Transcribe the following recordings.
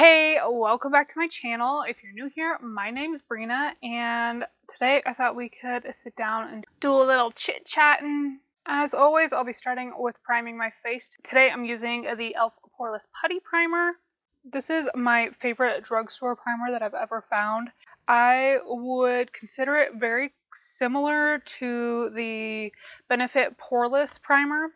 Hey, welcome back to my channel. If you're new here, my name's Brina, and today I thought we could sit down and do a little chit-chatting. As always, I'll be starting with priming my face. Today I'm using the e.l.f. Poreless Putty Primer. This is my favorite drugstore primer that I've ever found. I would consider it very similar to the Benefit Poreless Primer.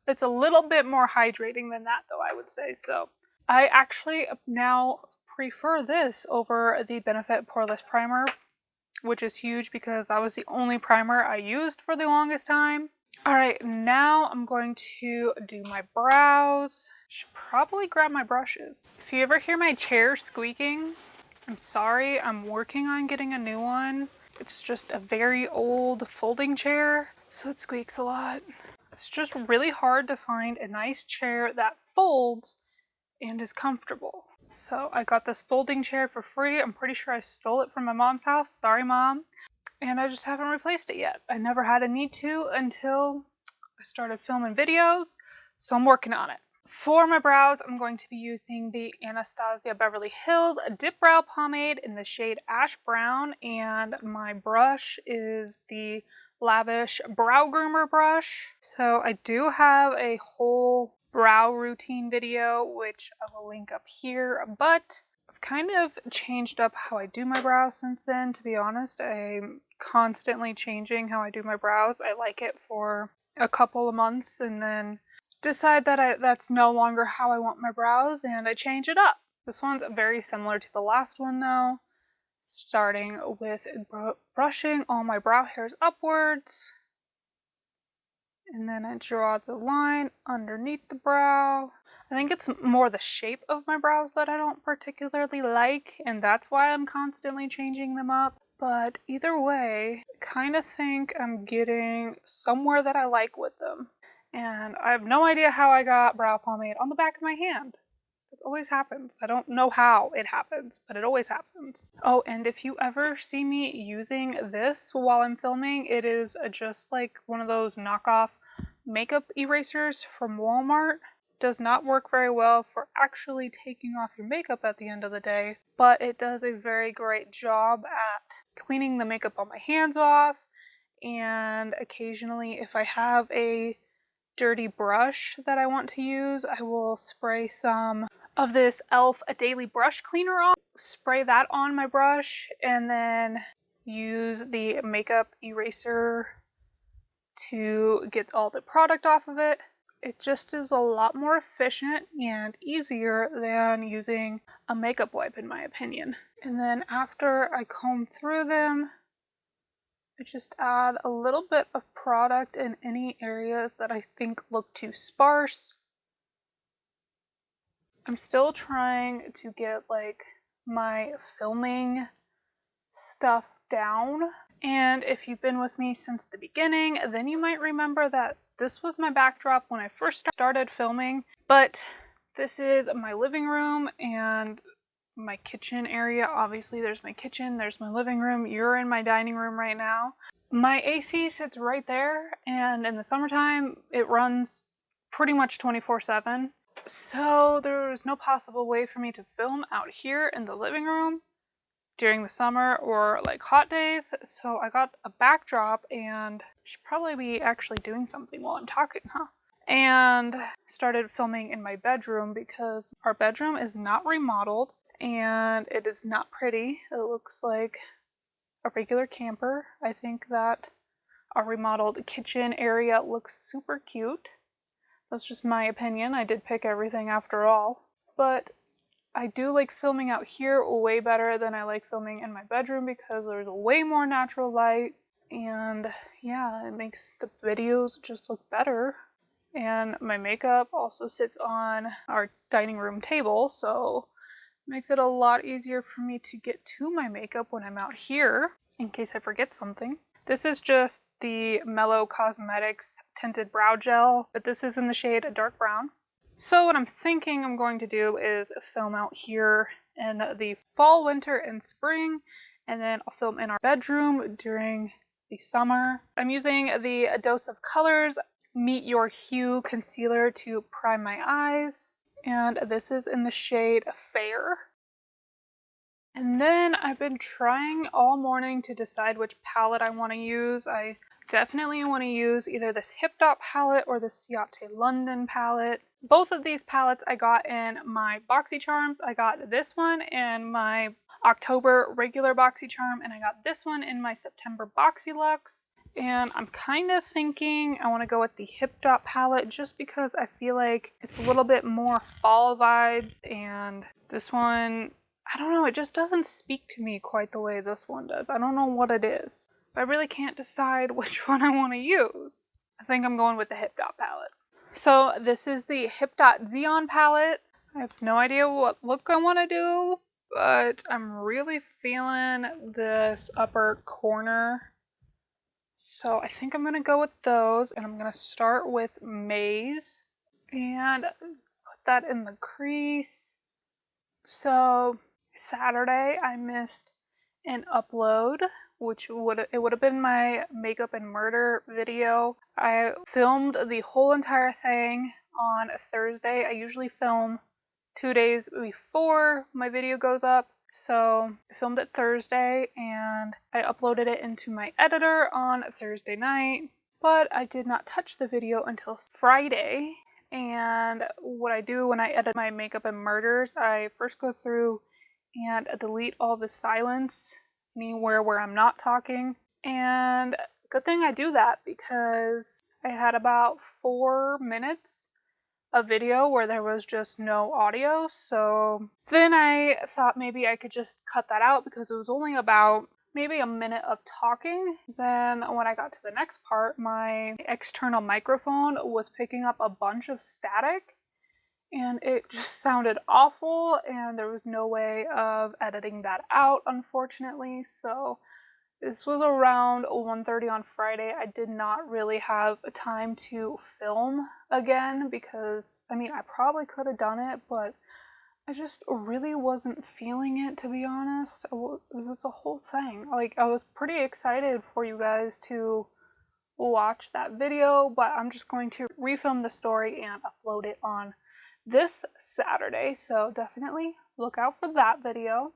It's a little bit more hydrating than that though, I would say. So I actually now prefer this over the Benefit Poreless Primer, which is huge because that was the only primer I used for the longest time. Alright, now I'm going to do my brows. Should probably grab my brushes. If you ever hear my chair squeaking, I'm sorry, I'm working on getting a new one. It's just a very old folding chair, so it squeaks a lot. It's just really hard to find a nice chair that folds and is comfortable. So I got this folding chair for free. I'm pretty sure I stole it from my mom's house. Sorry, Mom. And I just haven't replaced it yet. I never had a need to until I started filming videos, so I'm working on it. For my brows, I'm going to be using the Anastasia Beverly Hills Dip Brow Pomade in the shade Ash Brown, and my brush is the Lavish Brow Groomer brush. So I do have a whole brow routine video, which I will link up here, but I've kind of changed up how I do my brows since then, to be honest. I'm constantly changing how I do my brows. I like it for a couple of months and then decide that that's no longer how I want my brows, and I change it up. This one's very similar to the last one though, starting with brushing all my brow hairs upwards. And then I draw the line underneath the brow. I think it's more the shape of my brows that I don't particularly like, and that's why I'm constantly changing them up. But either way, I kind of think I'm getting somewhere that I like with them. And I have no idea how I got brow pomade on the back of my hand. This always happens. I don't know how it happens, but it always happens. Oh, and if you ever see me using this while I'm filming, it is just like one of those knockoff makeup erasers from Walmart. Does not work very well for actually taking off your makeup at the end of the day, but it does a very great job at cleaning the makeup on my hands off, and occasionally if I have a dirty brush that I want to use, I will spray some of this e.l.f. Daily Brush Cleaner on, spray that on my brush, and then use the makeup eraser to get all the product off of it. It just is a lot more efficient and easier than using a makeup wipe, in my opinion. And then after I comb through them, I just add a little bit of product in any areas that I think look too sparse. I'm still trying to get like my filming stuff down. And if you've been with me since the beginning, then you might remember that this was my backdrop when I first started filming. But this is my living room and my kitchen area. Obviously there's my kitchen, there's my living room, you're in my dining room right now. My AC sits right there, and in the summertime it runs pretty much 24/7. So there's no possible way for me to film out here in the living room during the summer or like hot days. So I got a backdrop, and I should probably be actually doing something while I'm talking, huh? And started filming in my bedroom because our bedroom is not remodeled and it is not pretty. It looks like a regular camper. I think that our remodeled kitchen area looks super cute. That's just my opinion. I did pick everything after all. But I do like filming out here way better than I like filming in my bedroom because there's way more natural light, and yeah, it makes the videos just look better. And my makeup also sits on our dining room table, so it makes it a lot easier for me to get to my makeup when I'm out here, in case I forget something. This is just the Mellow Cosmetics Tinted Brow Gel, but this is in the shade Dark Brown. So what I'm thinking I'm going to do is film out here in the fall, winter, and spring, and then I'll film in our bedroom during the summer. I'm using the Dose of Colors Meet Your Hue Concealer to prime my eyes. And this is in the shade Fair. And then I've been trying all morning to decide which palette I want to use. I definitely want to use either this Hip Dot palette or the Ciate London palette. Both of these palettes I got in my BoxyCharms. I got this one in my October regular BoxyCharm, and I got this one in my September BoxyLuxe. And I'm kind of thinking I want to go with the Hip Dot palette just because I feel like it's a little bit more fall vibes, and this one, I don't know, it just doesn't speak to me quite the way this one does. I don't know what it is. I really can't decide which one I want to use. I think I'm going with the Hip Dot palette. So this is the Hip Dot Xeon palette. I have no idea what look I want to do, but I'm really feeling this upper corner. So I think I'm going to go with those, and I'm going to start with Maze and put that in the crease. So Saturday I missed an upload, which would have been my makeup and murder video. I filmed the whole entire thing on a Thursday. I usually film 2 days before my video goes up. So I filmed it Thursday and I uploaded it into my editor on Thursday night, but I did not touch the video until Friday. And what I do when I edit my makeup and murders, I first go through and delete all the silence, anywhere where I'm not talking. And good thing I do that because I had about 4 minutes of video where there was just no audio. So then I thought maybe I could just cut that out because it was only about maybe a minute of talking. Then when I got to the next part, my external microphone was picking up a bunch of static and it just sounded awful, and there was no way of editing that out, unfortunately. So this was around 1:30 on Friday. I did not really have time to film again because, I mean, I probably could have done it, but I just really wasn't feeling it, to be honest. It was a whole thing. Like, I was pretty excited for you guys to watch that video, but I'm just going to refilm the story and upload it on this Saturday, so definitely look out for that video.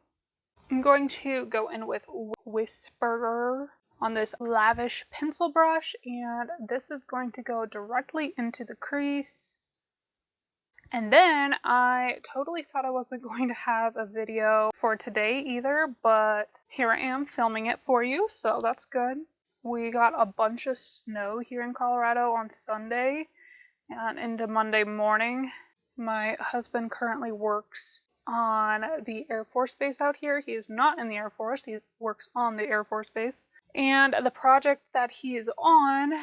I'm going to go in with Whisperer on this lavish pencil brush, and this is going to go directly into the crease. And then I totally thought I wasn't going to have a video for today either, but here I am filming it for you, so that's good. We got a bunch of snow here in Colorado on Sunday and into Monday morning. My husband currently works on the Air Force Base out here. He is not in the Air Force, he works on the Air Force Base. And the project that he is on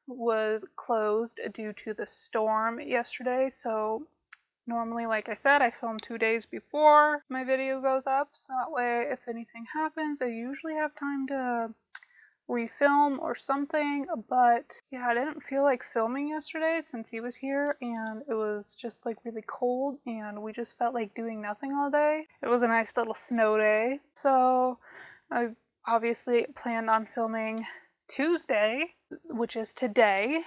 was closed due to the storm yesterday. So normally, like I said, I film 2 days before my video goes up. So that way, if anything happens, I usually have time to refilm or something. But yeah, I didn't feel like filming yesterday since he was here, and it was just like really cold and we just felt like doing nothing all day. It was a nice little snow day, so I obviously planned on filming Tuesday, which is today.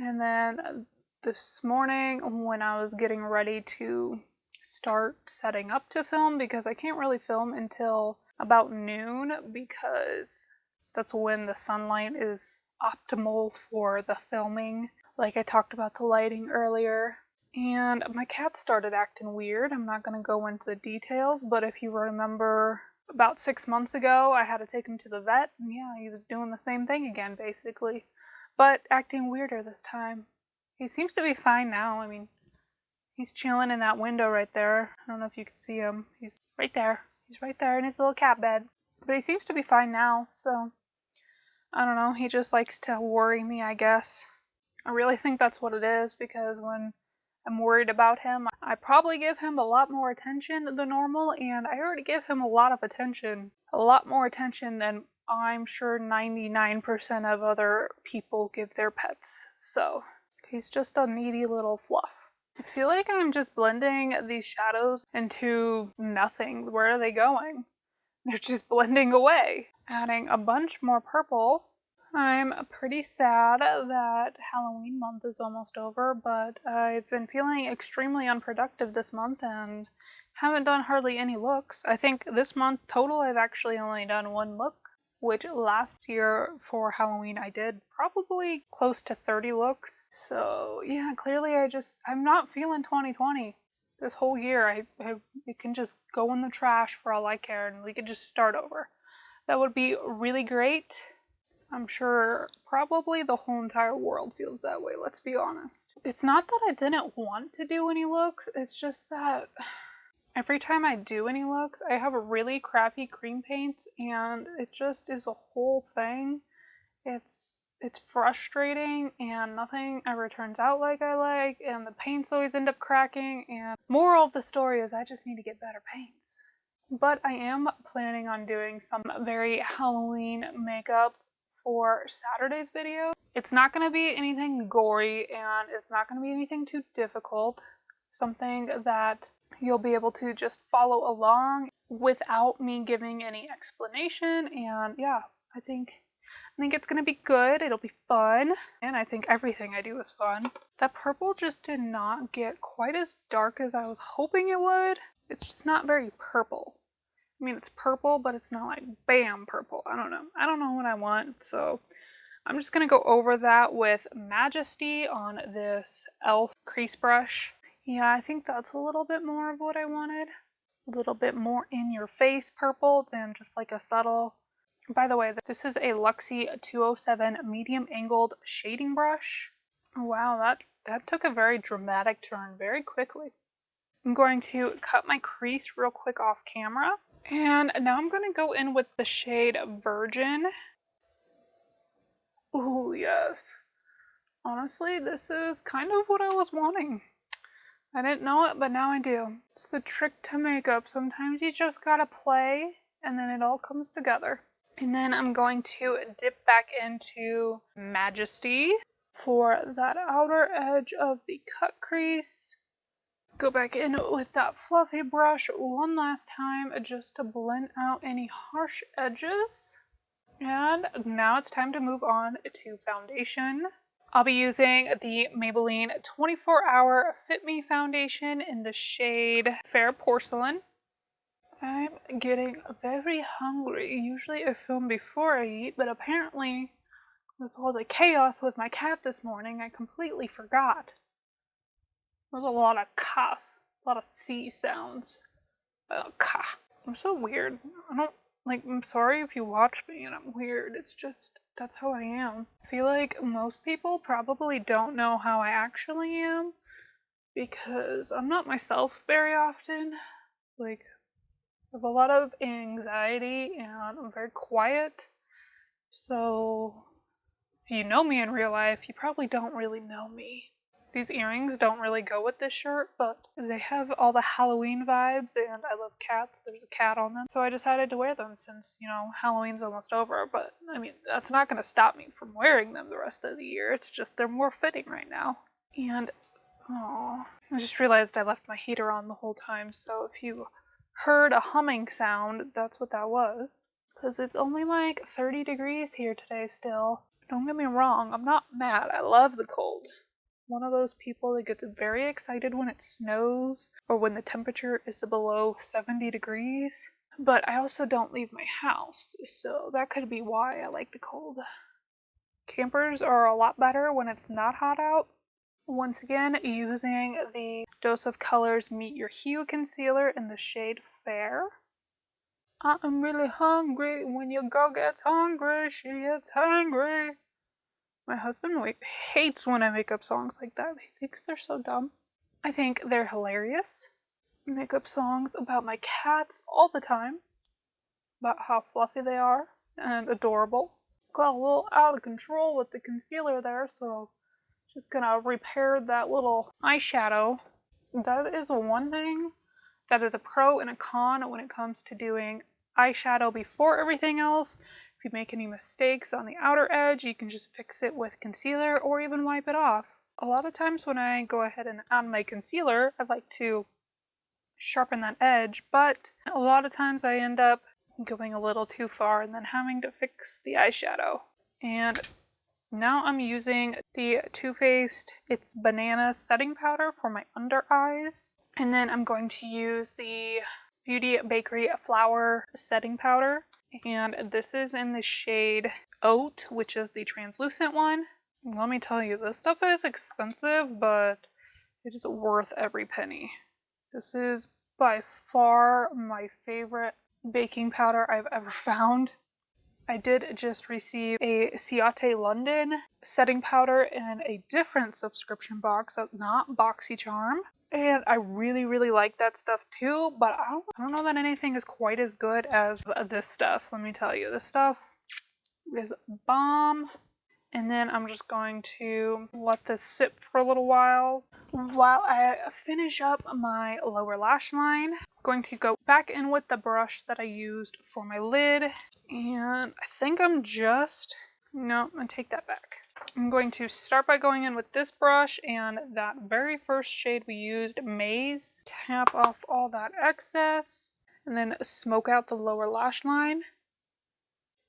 And then this morning when I was getting ready to start setting up to film, because I can't really film until about noon because that's when the sunlight is optimal for the filming. Like I talked about the lighting earlier. And my cat started acting weird. I'm not going to go into the details, but if you remember about 6 months ago, I had to take him to the vet. And yeah, he was doing the same thing again, basically. But acting weirder this time. He seems to be fine now. I mean, he's chilling in that window right there. I don't know if you can see him. He's right there. He's right there in his little cat bed. But he seems to be fine now, so I don't know, he just likes to worry me, I guess. I really think that's what it is, because when I'm worried about him, I probably give him a lot more attention than normal, and I already give him a lot of attention. A lot more attention than I'm sure 99% of other people give their pets. So, he's just a needy little fluff. I feel like I'm just blending these shadows into nothing. Where are they going? They're just blending away. Adding a bunch more purple I'm pretty sad that Halloween month is almost over, but I've been feeling extremely unproductive this month and haven't done hardly any looks. I think this month total I've actually only done one look, which last year for Halloween I did probably close to 30 looks. So yeah, clearly I'm not feeling 2020. This whole year it can just go in the trash for all I care and we could just start over. That would be really great. I'm sure probably the whole entire world feels that way, let's be honest. It's not that I didn't want to do any looks, it's just that every time I do any looks, I have a really crappy cream paint and it just is a whole thing. It's frustrating and nothing ever turns out like I like and the paints always end up cracking and moral of the story is I just need to get better paints. But I am planning on doing some very Halloween makeup for Saturday's video. It's not going to be anything gory and it's not going to be anything too difficult. Something that you'll be able to just follow along without me giving any explanation. And yeah, I think it's going to be good. It'll be fun. And I think everything I do is fun. That purple just did not get quite as dark as I was hoping it would. It's just not very purple. I mean, it's purple, but it's not like bam purple. I don't know. I don't know what I want, so I'm just going to go over that with Majesty on this e.l.f. crease brush. Yeah, I think that's a little bit more of what I wanted. A little bit more in your face purple than just like a subtle. By the way, this is a Luxie 207 medium angled shading brush. Wow, that took a very dramatic turn very quickly. I'm going to cut my crease real quick off camera. And now I'm going to go in with the shade Virgin. Ooh, yes. Honestly, this is kind of what I was wanting. I didn't know it, but now I do. It's the trick to makeup. Sometimes you just gotta play, and then it all comes together. And then I'm going to dip back into Majesty for that outer edge of the cut crease. Go back in with that fluffy brush one last time just to blend out any harsh edges. And now it's time to move on to foundation. I'll be using the Maybelline 24-Hour Fit Me Foundation in the shade Fair Porcelain. I'm getting very hungry. Usually I film before I eat, but apparently with all the chaos with my cat this morning, I completely forgot. There's a lot of coughs, a lot of C sounds. I'm so weird. I'm sorry if you watch me and I'm weird. It's just, that's how I am. I feel like most people probably don't know how I actually am because I'm not myself very often. Like, I have a lot of anxiety and I'm very quiet. So, if you know me in real life, you probably don't really know me. These earrings don't really go with this shirt, but they have all the Halloween vibes, and I love cats. There's a cat on them, so I decided to wear them since, Halloween's almost over, but, I mean, that's not going to stop me from wearing them the rest of the year. It's just they're more fitting right now. And, I just realized I left my heater on the whole time, so if you heard a humming sound, that's what that was. Because it's only like 30 degrees here today still. Don't get me wrong, I'm not mad. I love the cold. One of those people that gets very excited when it snows or when the temperature is below 70 degrees. But I also don't leave my house, so that could be why I like the cold. Campers are a lot better when it's not hot out. Once again, using the Dose of Colors Meet Your Hue Concealer in the shade Fair. I'm really hungry. When your girl gets hungry, she gets hungry. My husband hates when I make up songs like that. He thinks they're so dumb. I think they're hilarious. I make up songs about my cats all the time. About how fluffy they are and adorable. Got a little out of control with the concealer there, so just gonna repair that little eyeshadow. That is one thing that is a pro and a con when it comes to doing eyeshadow before everything else. If you make any mistakes on the outer edge, you can just fix it with concealer or even wipe it off. A lot of times when I go ahead and add my concealer, I like to sharpen that edge, but a lot of times I end up going a little too far and then having to fix the eyeshadow. And now I'm using the Too Faced It's Banana setting powder for my under eyes. And then I'm going to use the Beauty Bakery Flour setting powder. And this is in the shade Oat, which is the translucent one. Let me tell you, this stuff is expensive, but it is worth every penny. This is by far my favorite baking powder I've ever found. I did just receive a Ciate London setting powder in a different subscription box, so not BoxyCharm. And I really, really like that stuff too, but I don't know that anything is quite as good as this stuff. Let me tell you, this stuff is bomb. And then I'm just going to let this sit for a little while I finish up my lower lash line. I'm going to go back in with the brush that I used for my lid. And I think I'm just... No, I'm going to take that back. I'm going to start by going in with this brush and that very first shade we used, Maze. Tap off all that excess and then smoke out the lower lash line.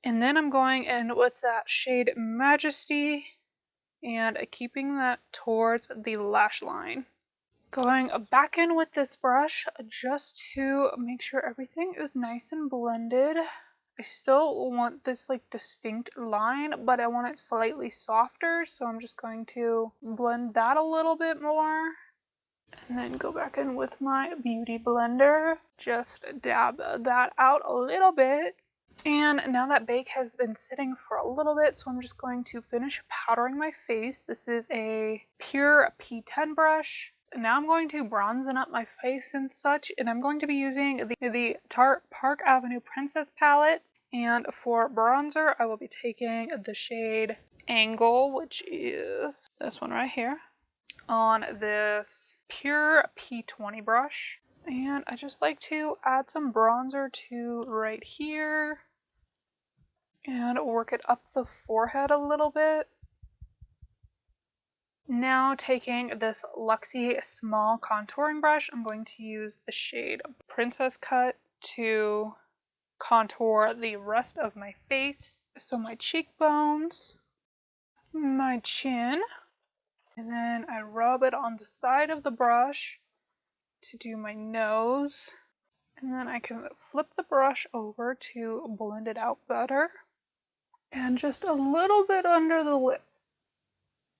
And then I'm going in with that shade Majesty and keeping that towards the lash line. Going back in with this brush just to make sure everything is nice and blended. I still want this like distinct line, but I want it slightly softer, so I'm just going to blend that a little bit more. And then go back in with my beauty blender. Just dab that out a little bit. And now that bake has been sitting for a little bit, so I'm just going to finish powdering my face. This is a pure P10 brush. And now I'm going to bronzen up my face and such, and I'm going to be using the Tarte Park Avenue Princess palette. And for bronzer, I will be taking the shade Angle, which is this one right here, on this pure P20 brush. And I just like to add some bronzer to right here and work it up the forehead a little bit. Now taking this Luxie small contouring brush, I'm going to use the shade Princess Cut to contour the rest of my face. So my cheekbones, my chin, and then I rub it on the side of the brush to do my nose. And then I can flip the brush over to blend it out better. And just a little bit under the lip.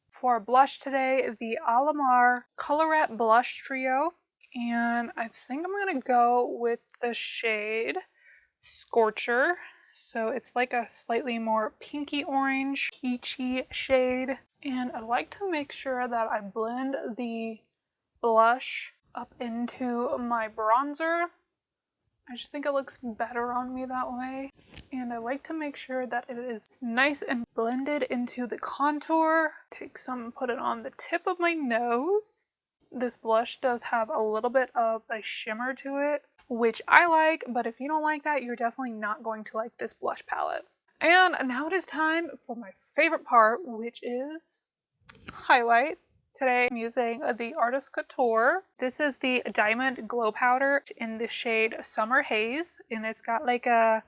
For blush today, the Alamar Colorette Blush Trio. And I think I'm going to go with the shade Scorcher. So it's like a slightly more pinky orange, peachy shade. And I like to make sure that I blend the blush up into my bronzer. I just think it looks better on me that way. And I like to make sure that it is nice and blended into the contour. Take some and put it on the tip of my nose. This blush does have a little bit of a shimmer to it, which I like, but if you don't like that, you're definitely not going to like this blush palette. And now it is time for my favorite part, which is highlight. Today I'm using the Artist Couture. This is the Diamond Glow Powder in the shade Summer Haze, and it's got like a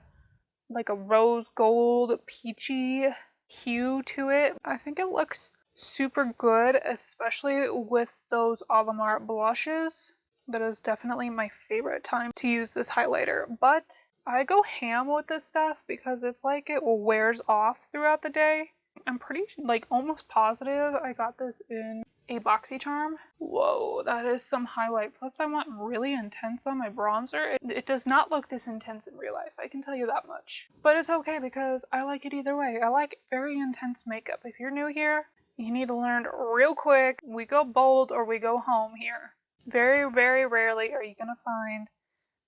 rose gold peachy hue to it. I think it looks super good, especially with those Alamar blushes. That is definitely my favorite time to use this highlighter, but I go ham with this stuff because it's like it wears off throughout the day. I'm pretty almost positive I got this in a BoxyCharm. Whoa, that is some highlight. Plus I went really intense on my bronzer. It does not look this intense in real life, I can tell you that much. But it's okay because I like it either way. I like very intense makeup. If you're new here, you need to learn real quick. We go bold or we go home here. Very, very rarely are you gonna find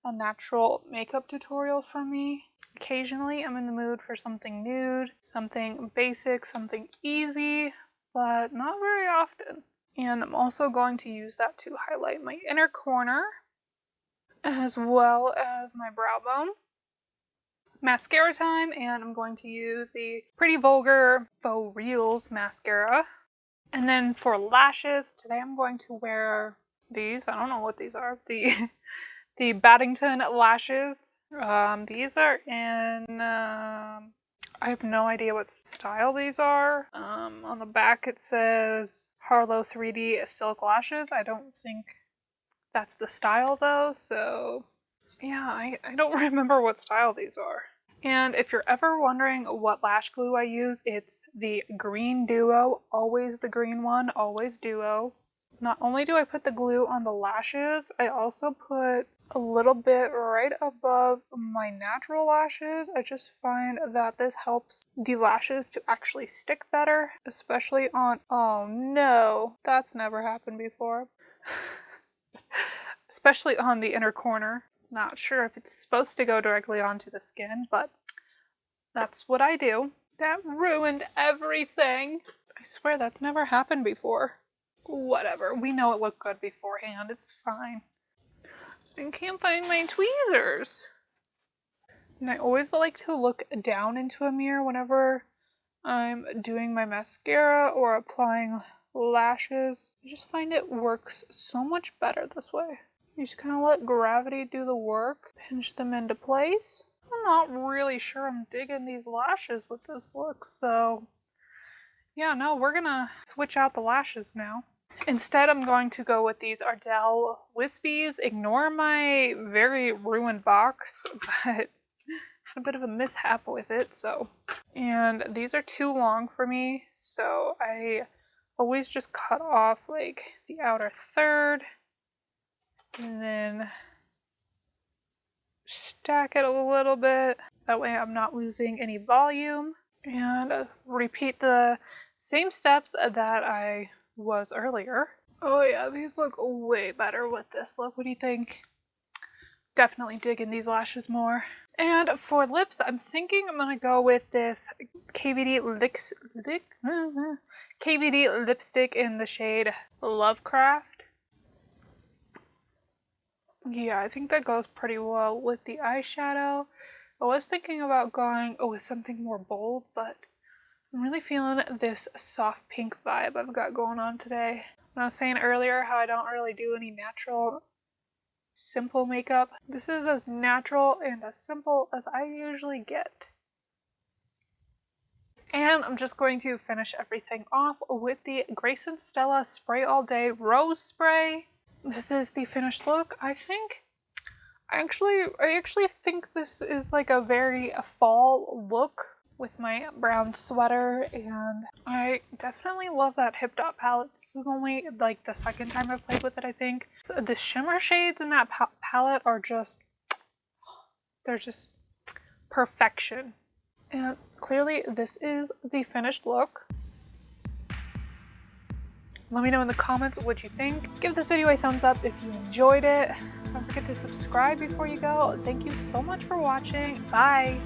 a natural makeup tutorial from me. Occasionally I'm in the mood for something nude, something basic, something easy, but not very often. And I'm also going to use that to highlight my inner corner as well as my brow bone. Mascara time, and I'm going to use the Pretty Vulgar Faux Reals mascara. And then for lashes, today I'm going to wear these. I don't know what these are. The Baddington lashes. These are in I have no idea what style these are. On the back it says Harlow 3D Silk Lashes. I don't think that's the style though, so yeah, I don't remember what style these are. And if you're ever wondering what lash glue I use, it's the green duo. Always the green one, always duo. Not only do I put the glue on the lashes, I also put a little bit right above my natural lashes. I just find that this helps the lashes to actually stick better, especially on, oh no, that's never happened before. Especially on the inner corner. Not sure if it's supposed to go directly onto the skin, but that's what I do. That ruined everything. I swear that's never happened before. Whatever, we know it looked good beforehand, it's fine. I can't find my tweezers. And I always like to look down into a mirror whenever I'm doing my mascara or applying lashes. I just find it works so much better this way. You just kind of let gravity do the work, pinch them into place. I'm not really sure I'm digging these lashes with this look, so yeah, no, we're gonna switch out the lashes now. Instead, I'm going to go with these Ardell Wispies. Ignore my very ruined box, but had a bit of a mishap with it, so. And these are too long for me, so I always just cut off like the outer third and then stack it a little bit. That way I'm not losing any volume. And repeat the same steps that I was earlier. Oh yeah, these look way better with this look. What do you think? Definitely digging these lashes more. And for lips, I'm thinking I'm gonna go with this KVD lipstick in the shade Lovecraft. Yeah, I think that goes pretty well with the eyeshadow. I was thinking about going with something more bold, but I'm really feeling this soft pink vibe I've got going on today. When I was saying earlier how I don't really do any natural, simple makeup, this is as natural and as simple as I usually get. And I'm just going to finish everything off with the Grace and Stella Spray All Day Rose Spray. This is the finished look. I actually think this is like a very fall look with my brown sweater, and I definitely love that Hip Dot palette. This is only like the second time I've played with it, I think. So the shimmer shades in that palette are just, they're just perfection. And clearly this is the finished look. Let me know in the comments what you think. Give this video a thumbs up if you enjoyed it. Don't forget to subscribe before you go. Thank you so much for watching. Bye!